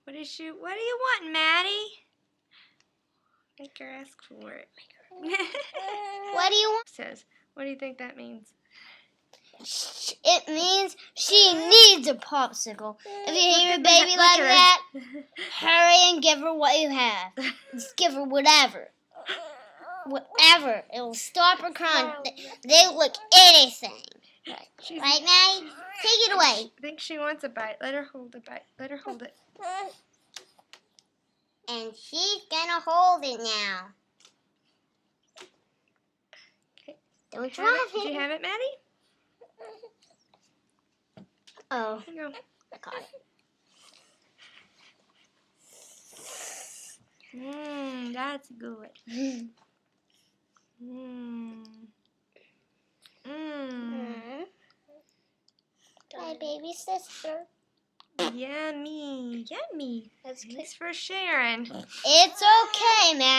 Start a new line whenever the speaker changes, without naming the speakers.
What do you want, Maddie? Make her ask for it.
What do you want?
Says, what do you think that means?
It means she needs a popsicle. If you hear a baby like that, hurry and give her what you have. Just give her whatever. Whatever. It will stop her crying. They'll lick anything. Right, Maddie? Take it away.
I think she wants a bite. Let her hold a bite. Let her hold it.
And she's gonna hold it now.
Okay.
Don't drop it.
Did you have it, Maddie?
Oh.
Here you go.
I got it.
That's good.
My baby sister.
Yummy. Yummy. Thanks for sharing.
It's okay, Matt.